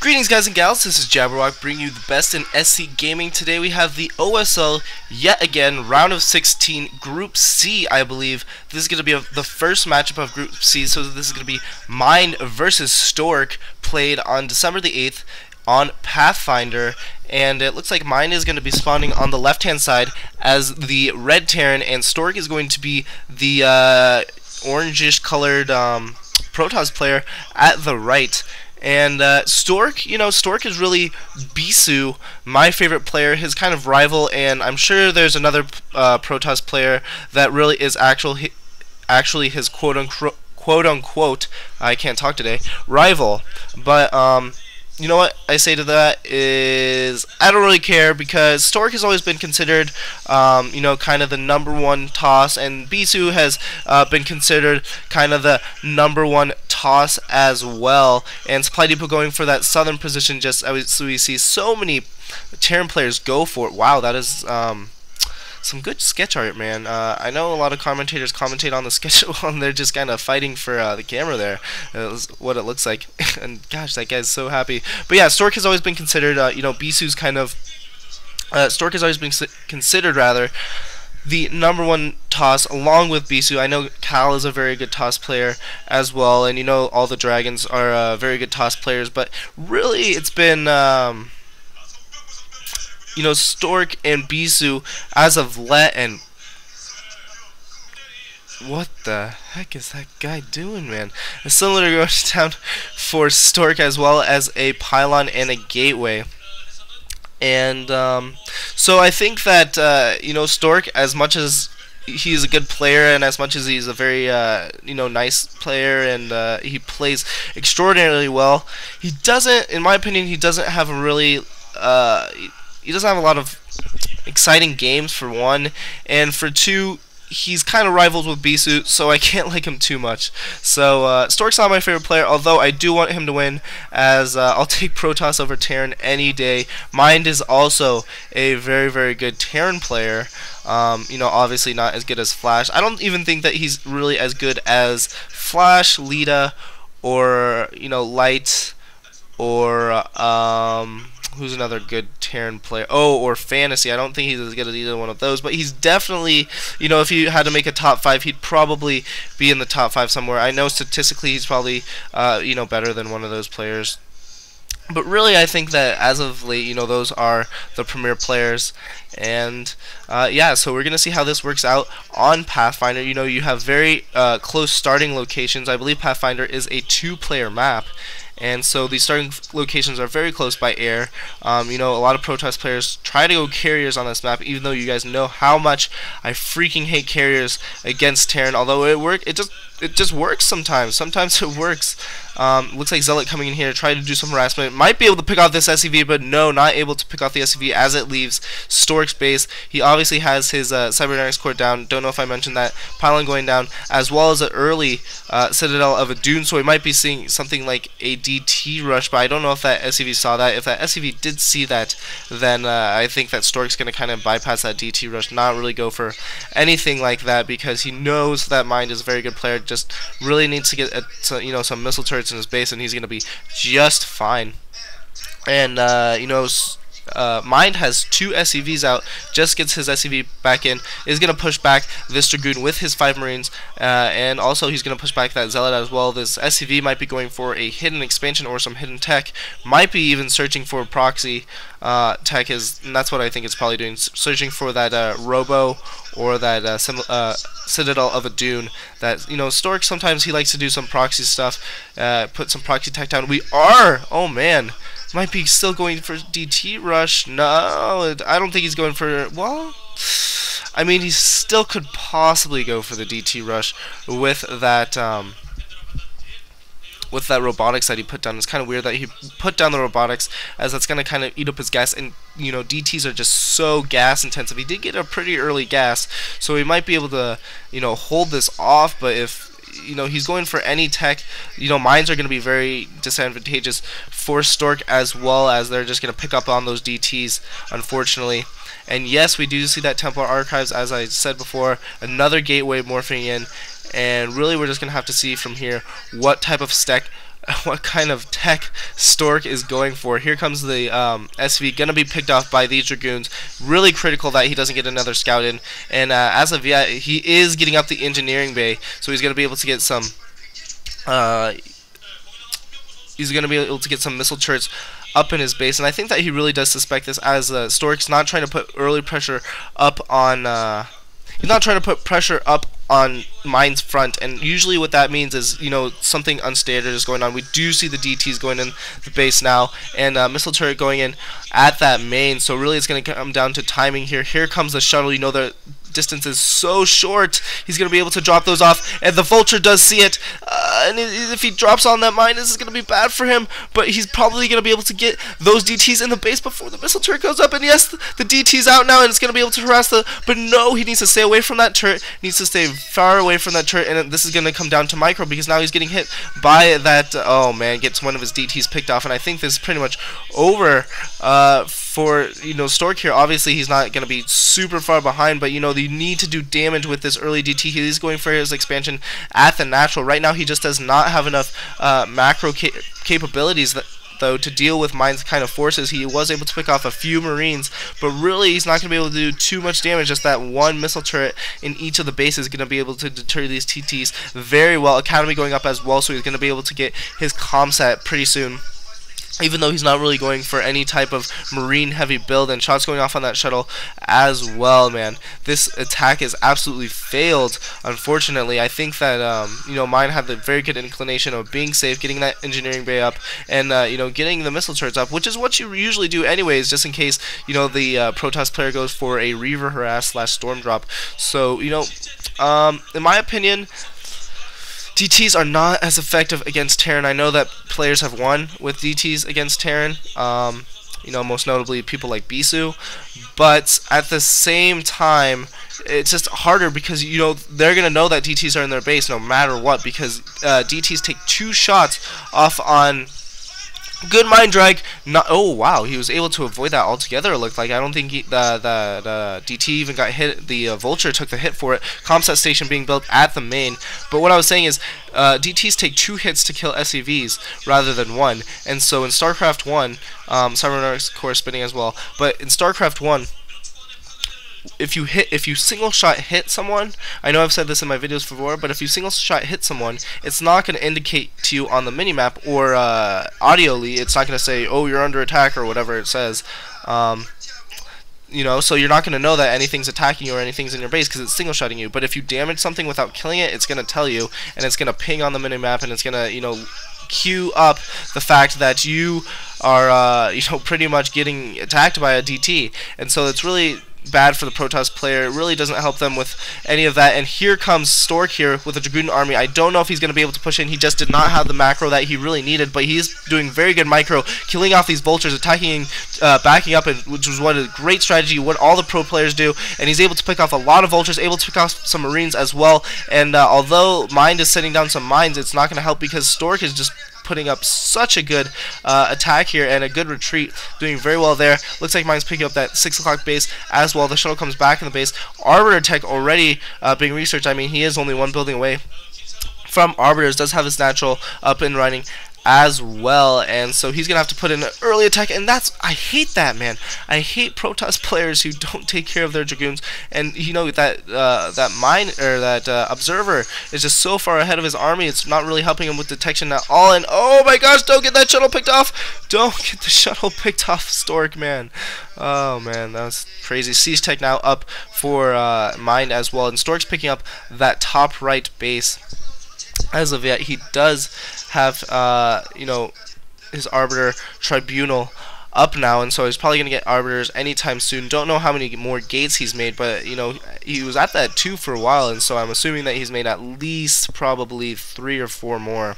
Greetings guys and gals, this is Jabberwock bringing you the best in SC Gaming. Today we have the OSL yet again, round of 16, Group C I believe. This is going to be the first matchup of Group C, so this is going to be Mind versus Stork, played on December the 8th on Pathfinder. And it looks like Mind is going to be spawning on the left hand side as the red Terran, and Stork is going to be the orangish colored Protoss player at the right. And Stork, Stork is really Bisu, my favorite player, his kind of rival, and I'm sure there's another Protoss player that really is actually his quote-unquote, I can't talk today, rival. But you know what I say to that is I don't really care, because Stork has always been considered kind of the #1 toss, and Bisu has been considered kind of the #1 toss as well. And Supply Depot going for that southern position, just as we see so many Terran players go for it. Wow, that is some good sketch art, man. I know a lot of commentators commentate on the sketch and they're just kind of fighting for the camera there. That's what it looks like. And gosh, that guy's so happy. But yeah, Stork has always been considered, Bisu's kind of... Stork has always been considered, rather, the #1 toss along with Bisu. I know Cal is a very good toss player as well, and all the dragons are very good toss players, but really it's been... Stork and Bisu as of late. And what the heck is that guy doing, man? A cylinder goes down for Stork, as well as a pylon and a gateway. And so I think that Stork, as much as he's a good player and as much as he's a very nice player, and he plays extraordinarily well, he doesn't, in my opinion, he doesn't have a really he doesn't have a lot of exciting games, for one, and for two, he's kind of rivals with Bisu, so I can't like him too much. So Stork's not my favorite player, although I do want him to win, as I'll take Protoss over Terran any day. Mind is also a very, very good Terran player. Obviously not as good as Flash. I don't even think that he's really as good as Flash, Lita, or Light, or who's another good Terran player? Oh, or Fantasy. I don't think he's as good as either one of those, but he's definitely, if you had to make a top 5, he'd probably be in the top 5 somewhere. I know statistically he's probably, better than one of those players. But really, I think that as of late, those are the premier players. And yeah, so we're going to see how this works out on Pathfinder. You have very close starting locations. I believe Pathfinder is a 2-player map. And so these starting locations are very close by air. A lot of Protoss players try to go carriers on this map, even though you guys know how much I freaking hate carriers against Terran. Although it just works sometimes. Sometimes it works. Looks like Zealot coming in here to try to do some harassment. Might be able to pick off this SCV, but no, not able to pick off the SCV as it leaves Stork's base. He obviously has his cybernetics core down. Don't know if I mentioned that. Pylon going down, as well as an early Citadel of a Gyoon. So we might be seeing something like a DT rush, but I don't know if that SCV saw that. If that SCV did see that, then I think that Stork's going to kind of bypass that DT rush, not really go for anything like that, because he knows that Mind is a very good player. Just really needs to get some missile turrets in his base, and he's going to be just fine. And Mind has 2 SCVs out, just gets his SCV back in, is going to push back this Dragoon with his 5 Marines, and also he's going to push back that Zealot as well. This SCV might be going for a hidden expansion or some hidden tech, might be even searching for proxy tech, and that's what I think it's probably doing, searching for that Robo or that Citadel of a Gyoon. That Stork, sometimes he likes to do some proxy stuff, put some proxy tech down. Oh man, might be still going for DT rush. No, I don't think he's going for, well, I mean, he still could possibly go for the DT rush with that robotics that he put down. It's kind of weird that he put down the robotics, as that's going to kind of eat up his gas, and DTs are just so gas intensive. He did get a pretty early gas, so he might be able to hold this off. But if he's going for any tech, mines are going to be very disadvantageous for Stork, as well as they're just going to pick up on those DTs, unfortunately. And yes, we do see that Templar Archives, as I said before, another gateway morphing in, and really we're just going to have to see from here what type of what kind of tech Stork is going for. Here comes the SV, gonna be picked off by these Dragoons. Really critical that he doesn't get another scout in, and as of yet, he is getting up the engineering bay, so he's gonna be able to get some. He's gonna be able to get some missile turrets up in his base, and I think that he really does suspect this, as Stork's not trying to put early pressure up on. He's not trying to put pressure up on Mine's front, and usually what that means is, you know, something unstandard is going on. We do see the DTs going in the base now, and missile turret going in at that main, so really it's going to come down to timing here. Here comes the shuttle. You know, the distance is so short, he's going to be able to drop those off, and the vulture does see it, and if he drops on that mine, this is going to be bad for him, but he's probably going to be able to get those DTs in the base before the missile turret goes up, and yes, the DT's out now, and it's going to be able to harass but no, he needs to stay away from that turret, needs to stay far away from that turret, and this is going to come down to micro, because now he's getting hit by that, oh man, gets one of his DTs picked off, and I think this is pretty much over for, you know, Stork here. Obviously he's not going to be super far behind, but you know, you need to do damage with this early DT. He's going for his expansion at the natural. Right now he just does not have enough macro capabilities though to deal with Mine's kind of forces. He was able to pick off a few Marines, but really he's not going to be able to do too much damage. Just that one missile turret in each of the bases is going to be able to deter these TTs very well. Academy going up as well, so he's going to be able to get his comsat pretty soon, even though he's not really going for any type of marine heavy build, and shots going off on that shuttle as well, man. This attack is absolutely failed, unfortunately. I think that you know, Mine had the very good inclination of being safe, getting that engineering bay up, and you know, getting the missile turrets up, which is what you usually do anyways, just in case, you know, the Protoss player goes for a Reaver harass / storm drop. So, you know, in my opinion, DTs are not as effective against Terran. I know that players have won with DTs against Terran, you know, most notably people like Bisu, but at the same time, it's just harder because, you know, they're going to know that DTs are in their base no matter what, because DTs take 2 shots off on good mind drag. Not, oh wow, he was able to avoid that altogether. It looked like. I don't think the DT even got hit. The vulture took the hit for it. Comsat station being built at the main. But what I was saying is, DTs take 2 hits to kill SCVs rather than 1. And so in Starcraft 1, Cybernetics core spinning as well. But in Starcraft 1, if you single shot hit someone, I know I've said this in my videos before, but if you single shot hit someone, it's not going to indicate to you on the minimap or audioly. It's not going to say, oh, you're under attack or whatever it says. You know, so you're not going to know that anything's attacking you or anything's in your base because it's single shotting you. But if you damage something without killing it, it's going to tell you, and it's going to ping on the minimap, and it's going to, you know, queue up the fact that you are, you know, pretty much getting attacked by a DT. And so it's really bad for the Protoss player. It really doesn't help them with any of that. And here comes Stork here with a Dragoon army. I don't know if he's going to be able to push in. He just did not have the macro that he really needed, but he's doing very good micro, killing off these vultures, attacking, backing up, which was what a great strategy, what all the pro players do. And he's able to pick off a lot of vultures, able to pick off some Marines as well. And although Mind is setting down some mines, it's not going to help because Stork is just putting up such a good attack here and a good retreat, doing very well there. Looks like Mine's picking up that 6 o'clock base as well. The shuttle comes back in the base. Arbiter tech already being researched. I mean, he is only 1 building away from Arbiters. Does have his natural up and running as well, and so he's gonna have to put in an early attack, and that's, I hate that, man. I hate Protoss players who don't take care of their Dragoons, and you know that that mine or that observer is just so far ahead of his army. It's not really helping him with detection at all. And oh my gosh, don't get that shuttle picked off! Don't get the shuttle picked off, Stork, man. Oh man, that was crazy. Siege tech now up for Mine as well, and Stork's picking up that top right base. As of yet, he does have, you know, his Arbiter Tribunal up now, and so he's probably going to get Arbiters anytime soon. Don't know how many more gates he's made, but, you know, he was at that 2 for a while, and so I'm assuming that he's made at least probably 3 or 4 more.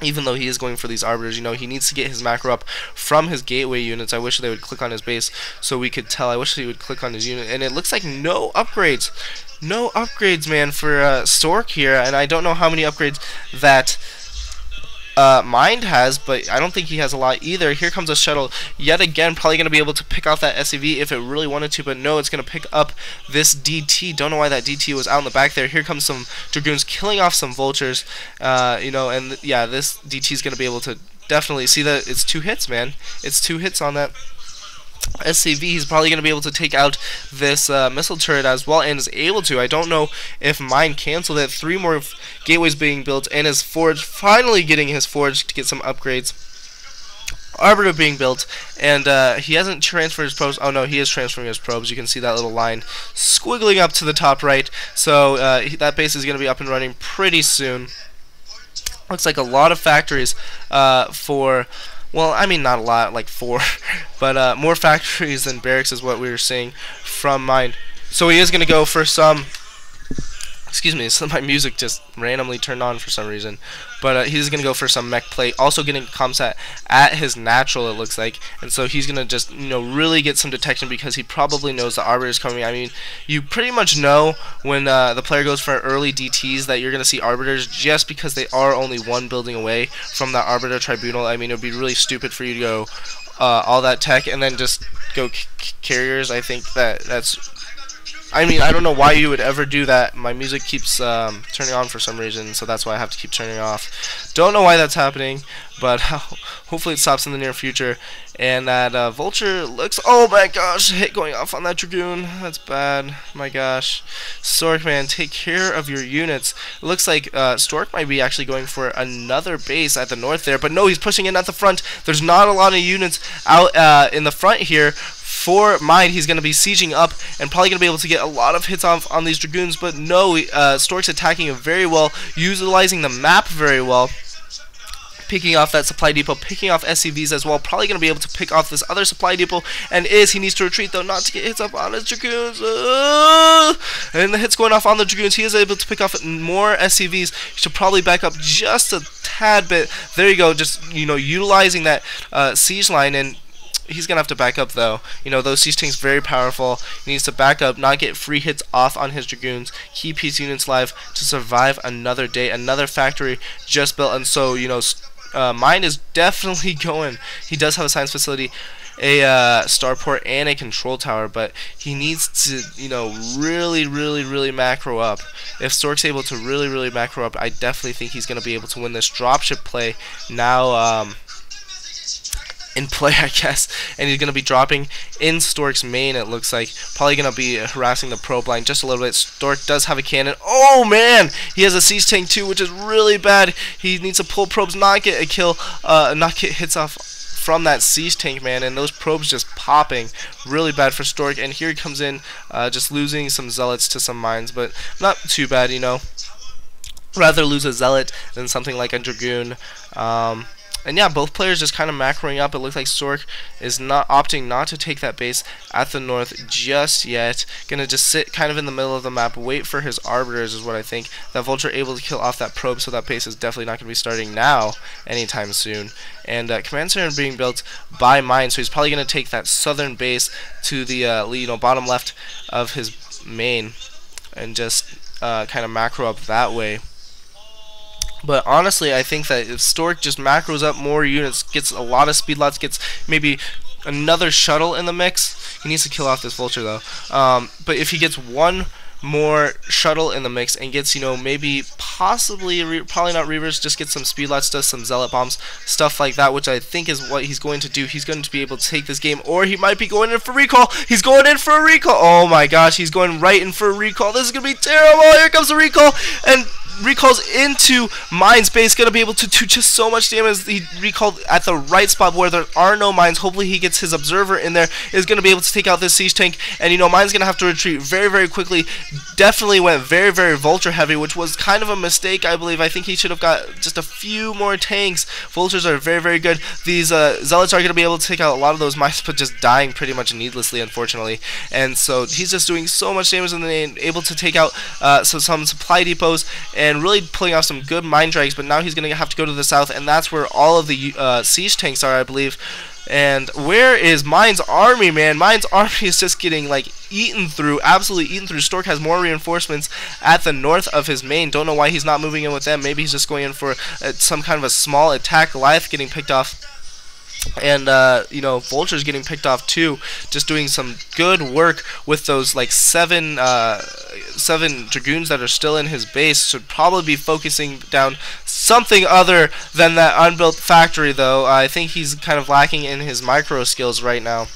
Even though he is going for these Arbiters, you know, he needs to get his macro up from his gateway units. I wish they would click on his base so we could tell. I wish he would click on his unit, and it looks like no upgrades. No upgrades, man, for Stork here, and I don't know how many upgrades that Mind has, but I don't think he has a lot either. Here comes a shuttle yet again, probably going to be able to pick off that SCV if it really wanted to, but no, it's going to pick up this DT. Don't know why that DT was out in the back there. Here comes some Dragoons killing off some Vultures, you know, and yeah, this DT is going to be able to definitely see that it's 2 hits, man. It's 2 hits on that SCV. He's probably going to be able to take out this missile turret as well, and is able to. I don't know if Mine canceled it. 3 more gateways being built, and his forge finally getting his forge to get some upgrades. Arbiter being built, and he hasn't transferred his probes. Oh no, he is transferring his probes. You can see that little line squiggling up to the top right. So that base is going to be up and running pretty soon. Looks like a lot of factories for. Well, I mean, not a lot, like 4, but more factories than barracks is what we were seeing from Mine. So he is going to go for some. Excuse me, so my music just randomly turned on for some reason. But he's going to go for some mech plate. Also getting comsat at his natural, it looks like. And so he's going to just, you know, really get some detection because he probably knows the Arbiter is coming. I mean, you pretty much know when the player goes for early DTs that you're going to see Arbiters just because they are only 1 building away from that Arbiter Tribunal. I mean, it would be really stupid for you to go all that tech and then just go carriers. I think that's... I mean, I don't know why you would ever do that. My music keeps turning on for some reason, so that's why I have to keep turning it off. Don't know why that's happening, but hopefully it stops in the near future. And that Vulture looks... Oh my gosh, hit going off on that Dragoon. That's bad. My gosh. Stork, man, take care of your units. It looks like Stork might be actually going for another base at the north there, but no, he's pushing in at the front. There's not a lot of units out in the front here. For Mine, he's going to be sieging up and probably going to be able to get a lot of hits off on these Dragoons, but no, Stork's attacking it very well, utilizing the map very well, picking off that supply depot, picking off SCVs as well, probably going to be able to pick off this other supply depot, and he needs to retreat though, not to get hits up on his Dragoons, and the hits going off on the Dragoons. He is able to pick off more SCVs. He should probably back up just a tad bit. There you go, just, you know, utilizing that siege line, and he's going to have to back up though. You know, those siege tanks very powerful. He needs to back up, not get free hits off on his Dragoons, keep his units alive to survive another day. Another factory just built, and so, you know, Mine is definitely going. He does have a science facility, a starport, and a control tower, but he needs to, you know, really macro up. If Stork's able to really macro up, I definitely think he's going to be able to win this dropship play now. In play, I guess, and he's going to be dropping in Stork's main, it looks like. Probably going to be harassing the probe line just a little bit. Stork does have a cannon. Oh, man! He has a siege tank, too, which is really bad. He needs to pull probes, not get a kill, not get hits off from that siege tank, man, and those probes just popping. Really bad for Stork, and here he comes in, just losing some zealots to some mines, but not too bad, you know. Rather lose a zealot than something like a Dragoon. And yeah, both players just kind of macroing up. It looks like Stork is not opting not to take that base at the north just yet. Gonna just sit kind of in the middle of the map, wait for his arbiters is what I think. That Vulture able to kill off that probe, so that base is definitely not gonna be starting now anytime soon. And command center being built by Mine, so he's probably gonna take that southern base to the you know, bottom left of his main and just kind of macro up that way. But honestly, I think that if Stork just macros up more units, gets a lot of speed lots, gets maybe another shuttle in the mix, he needs to kill off this Vulture though. But if he gets one more shuttle in the mix and gets, you know, maybe possibly, probably not Reavers, just get some speed lots, does some zealot bombs, stuff like that, which I think is what he's going to do. He's going to be able to take this game, or he might be going in for recall. He's going in for a recall. Oh my gosh, he's going right in for a recall. This is going to be terrible. Here comes the recall, and recalls into Mine's base, gonna be able to do just so much damage. He recalled at the right spot where there are no mines. Hopefully he gets his observer in there, is gonna be able to take out this siege tank, and you know, Mine's gonna have to retreat very quickly. Definitely went very Vulture heavy, which was kind of a mistake, I believe. I think he should have got just a few more tanks. Vultures are very good. These zealots are gonna be able to take out a lot of those mines, but just dying pretty much needlessly, unfortunately. And so he's just doing so much damage, and then able to take out some supply depots and really pulling off some good mine drags. But now he's going to have to go to the south, and that's where all of the siege tanks are, I believe. And where is Mine's army, man? Mine's army is just getting like eaten through, absolutely eaten through. Stork has more reinforcements at the north of his main. Don't know why he's not moving in with them. Maybe he's just going in for some kind of a small attack. Goliath getting picked off. And you know, Vulture's getting picked off too, just doing some good work with those like seven Dragoons that are still in his base. Should probably be focusing down something other than that unbuilt factory though. I think he's kind of lacking in his micro skills right now.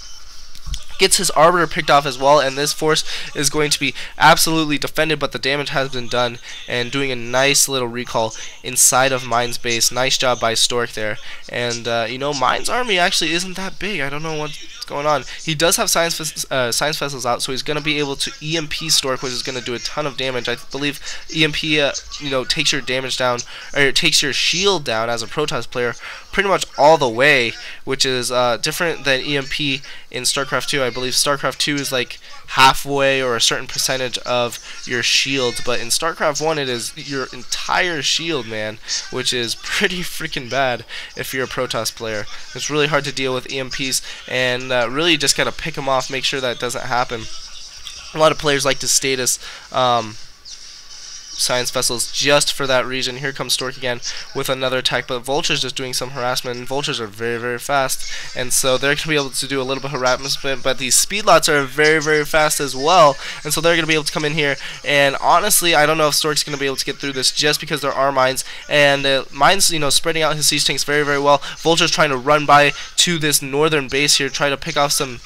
Gets his Arbiter picked off as well, and this force is going to be absolutely defended, but the damage has been done, and doing a nice little recall inside of Mine's base. Nice job by Stork there. And you know, Mine's army actually isn't that big. I don't know what's going on. He does have science vessels out, so he's going to be able to EMP Stork, which is going to do a ton of damage. I believe EMP you know, takes your damage down, or it takes your shield down as a Protoss player pretty much all the way, which is different than EMP in StarCraft 2. I believe StarCraft 2 is like halfway or a certain percentage of your shield, but in StarCraft 1 it is your entire shield, man, which is pretty freaking bad if you're a Protoss player. It's really hard to deal with EMPs, and really just gotta pick them off, make sure that doesn't happen. A lot of players like to status science vessels just for that reason. Here comes Stork again with another attack, but Vulture's just doing some harassment, and Vultures are very, very fast, and so they're going to be able to do a little bit of harassment, but these speedlots are very, very fast as well, and so they're going to be able to come in here, and honestly, I don't know if Stork's going to be able to get through this just because there are mines, and Mines, you know, spreading out his siege tanks very, very well. Vulture's trying to run by to this northern base here, try to pick off some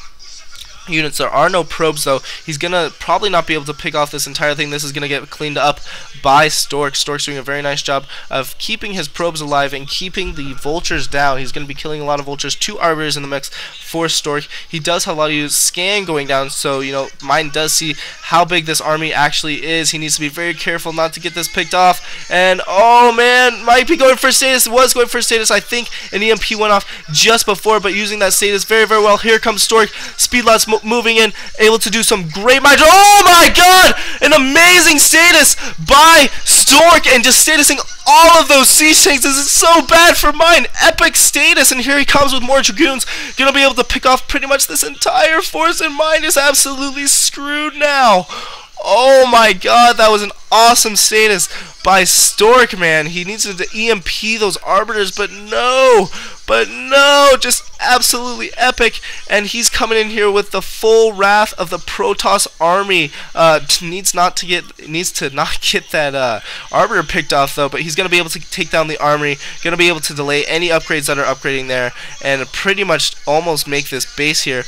units. There are no probes though. He's gonna probably not be able to pick off this entire thing. This is gonna get cleaned up by Stork. Stork's doing a very nice job of keeping his probes alive and keeping the Vultures down. He's gonna be killing a lot of Vultures. 2 Arbiters in the mix for Stork. He does have a lot of scan going down, so you know, Mine does see how big this army actually is. He needs to be very careful not to get this picked off. And oh man, might be going for status. Was going for status. I think an EMP went off just before, but using that status very, very well. Here comes Stork. Speedlots moving in, able to do some great magic. Oh my god! An amazing status by Stork, and just statusing all of those siege tanks. This is so bad for Mine. Epic status, and here he comes with more Dragoons. Gonna be able to pick off pretty much this entire force, and Mine is absolutely screwed now. Oh my god, that was an awesome status by Stork, man. He needs to EMP those Arbiters, but no, just absolutely epic. And he's coming in here with the full wrath of the Protoss army. Needs to not get that Arbiter picked off though, but he's gonna be able to take down the army, gonna be able to delay any upgrades that are upgrading there, and pretty much almost make this base here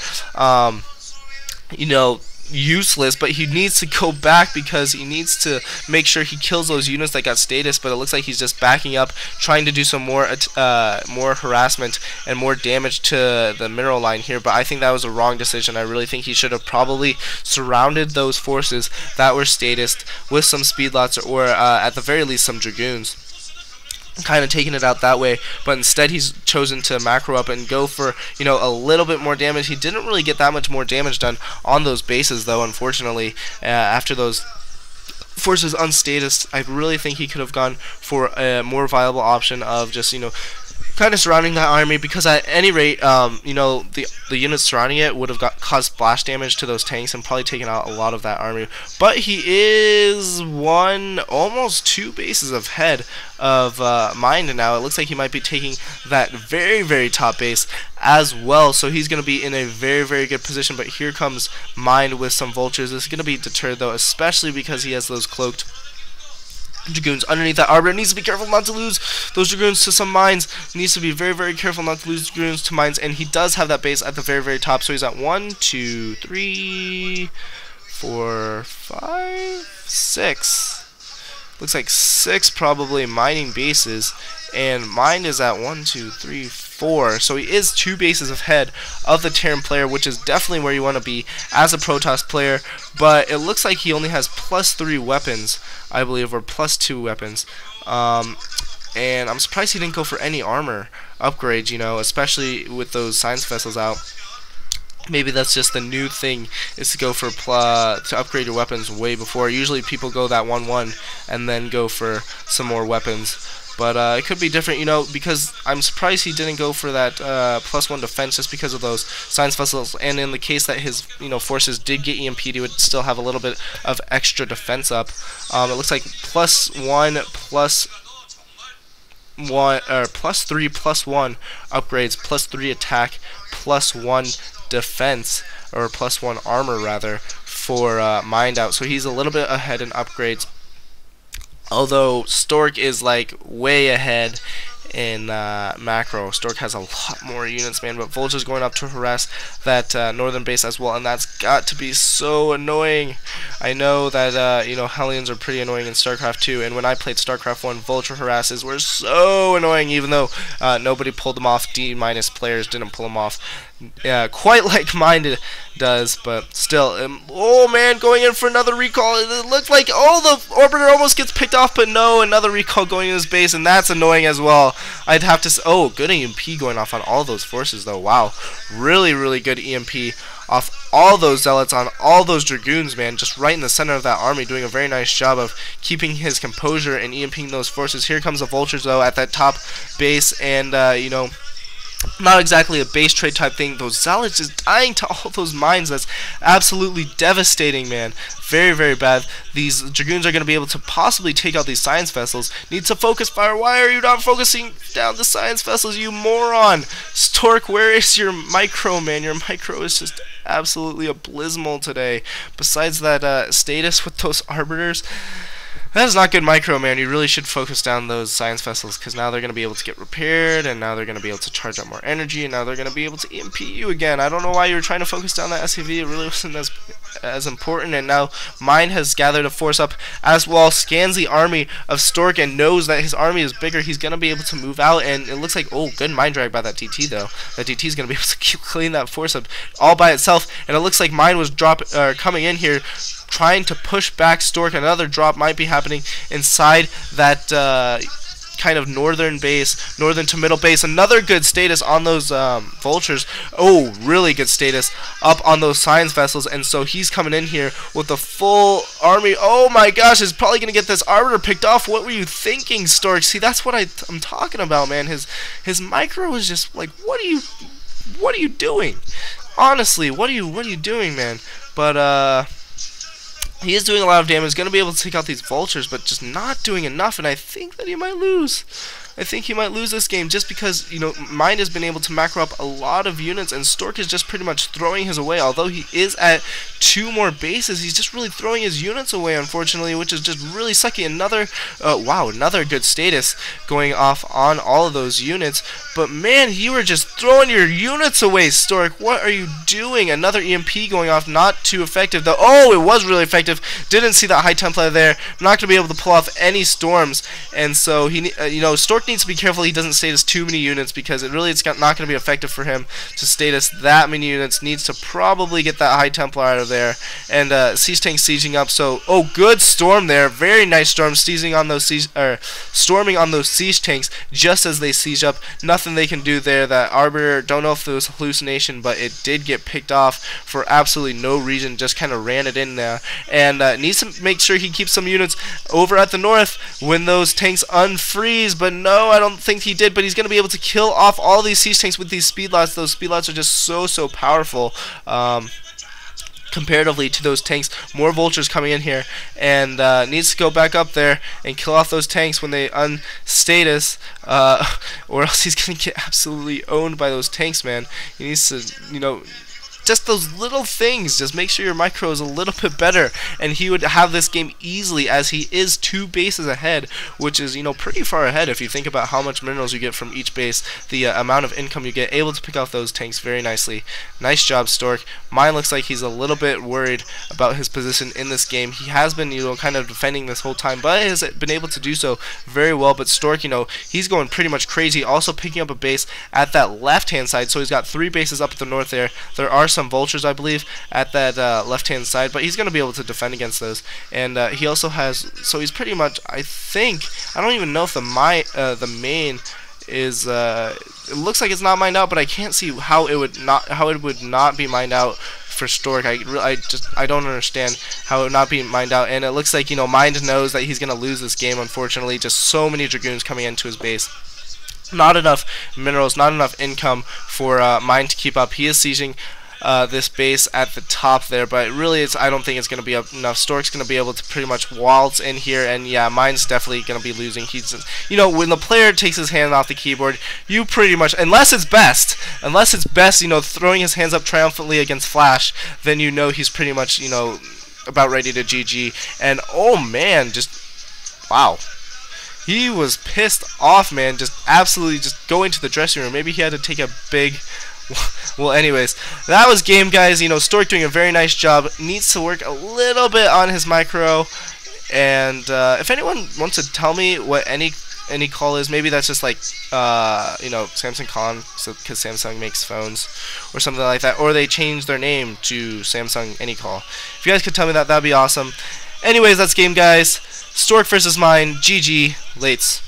you know, useless. But he needs to go back because he needs to make sure he kills those units that got status, but it looks like he's just backing up, trying to do some more harassment and more damage to the mineral line here. But I think that was a wrong decision. I really think he should have probably surrounded those forces that were statused with some speedlots, or at the very least some Dragoons, kind of taking it out that way. But instead he's chosen to macro up and go for, you know, a little bit more damage. He didn't really get that much more damage done on those bases though, unfortunately. After those forces unstatused, I really think he could have gone for a more viable option of just, you know, kind of surrounding that army, because at any rate, you know, the units surrounding it would have caused splash damage to those tanks and probably taken out a lot of that army. But he is almost 2 bases ahead of Mine now. It looks like he might be taking that very, very top base as well, so he's going to be in a very, very good position. But here comes Mine with some Vultures. This is going to be deterred though, especially because he has those cloaked Dragoons underneath that Arbiter. Needs to be careful not to lose those Dragoons to some mines. Needs to be very, very careful not to lose Dragoons to mines, and he does have that base at the very, very top. So he's at 1, 2, 3, 4, 5, 6. Looks like 6 probably mining bases, and Mine is at 1, 2, 3, 4. So he is 2 bases ahead of the Terran player, which is definitely where you want to be as a Protoss player. But it looks like he only has +3 weapons, I believe, or +2 weapons. And I'm surprised he didn't go for any armor upgrades, you know, especially with those science vessels out. Maybe that's just the new thing, is to go for to upgrade your weapons way before. Usually people go that 1-1 and then go for some more weapons. But it could be different, you know, because I'm surprised he didn't go for that +1 defense just because of those science vessels. And in the case that his, you know, forces did get EMP'd, he would still have a little bit of extra defense up. It looks like +1 +1 or +3 +1 upgrades, +3 attack, +1 defense, or +1 armor rather, for Mind Out. So he's a little bit ahead in upgrades, although Stork is like way ahead in macro. Stork has a lot more units, man, but Vulture's going up to harass that northern base as well, and that's got to be so annoying. I know that you know, Hellions are pretty annoying in StarCraft 2, and when I played StarCraft 1, Vulture harasses were so annoying, even though nobody pulled them off. D- players didn't pull them off. Quite like mine does, but still. Oh man, going in for another recall. It looked like, oh, the orbiter almost gets picked off, but no, another recall going in his base, and that's annoying as well. I'd have to say, oh, good EMP going off on all those forces though. Wow, really, really good EMP off all those zealots on all those dragoons, man, just right in the center of that army, doing a very nice job of keeping his composure and EMPing those forces. Here comes the vultures though at that top base, and you know, not exactly a base trade type thing. Those zealots just dying to all those mines. That's absolutely devastating, man. Very, very bad. These dragoons are going to be able to possibly take out these science vessels. Need to focus fire. Why are you not focusing down the science vessels, you moron? Stork, where is your micro, man? Your micro is just absolutely abysmal today. Besides that status with those arbiters, that is not good micro, man. You really should focus down those science vessels, because now they're going to be able to get repaired, and now they're going to be able to charge up more energy, and now they're going to be able to EMP you again. I don't know why you were trying to focus down that SCV. It really wasn't as important, and now mine has gathered a force up as well, scans the army of Stork, and knows that his army is bigger. He's going to be able to move out, and it looks like, oh, good mind drag by that DT, though. That DT is going to be able to keep clean that force up all by itself, and it looks like mine was coming in here, trying to push back Stork. Another drop might be happening inside that kind of northern base, northern to middle base. Another good status on those vultures. Oh, really good status up on those science vessels, and so he's coming in here with the full army. Oh my gosh, he's probably gonna get this arbiter picked off. What were you thinking, Stork? See, that's what I'm talking about, man. His micro is just like, what are you doing? Honestly, what are you doing, man? But he is doing a lot of damage. He's going to be able to take out these vultures, but just not doing enough, and I think that he might lose. I think he might lose this game just because, you know, Mind has been able to macro up a lot of units, and Stork is just pretty much throwing his away. Although he is at 2 more bases, he's just really throwing his units away, unfortunately, which is just really sucky. Another good status going off on all of those units. But man, you were just throwing your units away, Stork. What are you doing? Another EMP going off, not too effective though. Oh, it was really effective. Didn't see that High Templar there. Not gonna be able to pull off any storms, and so he, you know, Stork needs to be careful he doesn't status too many units, because it's not going to be effective for him to status that many units. Needs to probably get that High Templar out of there, and siege tank sieging up. So, oh, good storm there, very nice storm, storming on those siege tanks just as they siege up. Nothing they can do there. That arbiter, don't know if it was a hallucination, but it did get picked off for absolutely no reason. Just kind of ran it in there, and needs to make sure he keeps some units over at the north when those tanks unfreeze. But no, I don't think he did, but he's going to be able to kill off all these siege tanks with these speed lots. Those speed lots are just so powerful comparatively to those tanks. More vultures coming in here, and needs to go back up there and kill off those tanks when they unstatus, or else he's going to get absolutely owned by those tanks, man. He needs to, you know, just those little things, just make sure your micro is a little bit better, and he would have this game easily, as he is 2 bases ahead, which is, you know, pretty far ahead if you think about how much minerals you get from each base, the amount of income you get, able to pick off those tanks very nicely. Nice job, Stork. Mine looks like he's a little bit worried about his position in this game. He has been, you know, kind of defending this whole time, but has been able to do so very well. But Stork, you know, he's going pretty much crazy, also picking up a base at that left-hand side, so he's got 3 bases up at the north there. There are some vultures, I believe, at that left-hand side, but he's going to be able to defend against those. And he also has, so he's pretty much, I think, I don't even know if the main is, it looks like it's not mined out, but I can't see how it would not be mined out for Stork. I don't understand how it would not be mined out. And it looks like, you know, Mind knows that he's gonna lose this game. Unfortunately, just so many Dragoons coming into his base. Not enough minerals, not enough income for Mind to keep up. He is sieging this base at the top there, but really I don't think it's going to be enough. Stork's going to be able to pretty much waltz in here, and yeah, Mind's definitely going to be losing. He's, you know, when the player takes his hand off the keyboard, you pretty much, unless it's best, you know, throwing his hands up triumphantly against Flash, then you know he's pretty much, you know, about ready to GG. And oh man, just wow. He was pissed off, man, just absolutely just going to the dressing room. Maybe he had to take a big... Well, anyways, that was game, guys. You know, Stork doing a very nice job. Needs to work a little bit on his micro. And if anyone wants to tell me what any call is, maybe that's just like, you know, Samsung calling, so because Samsung makes phones or something like that. Or they changed their name to Samsung Any Call. If you guys could tell me that, that'd be awesome. Anyways, that's game, guys. Stork versus Mine. GG. Lates.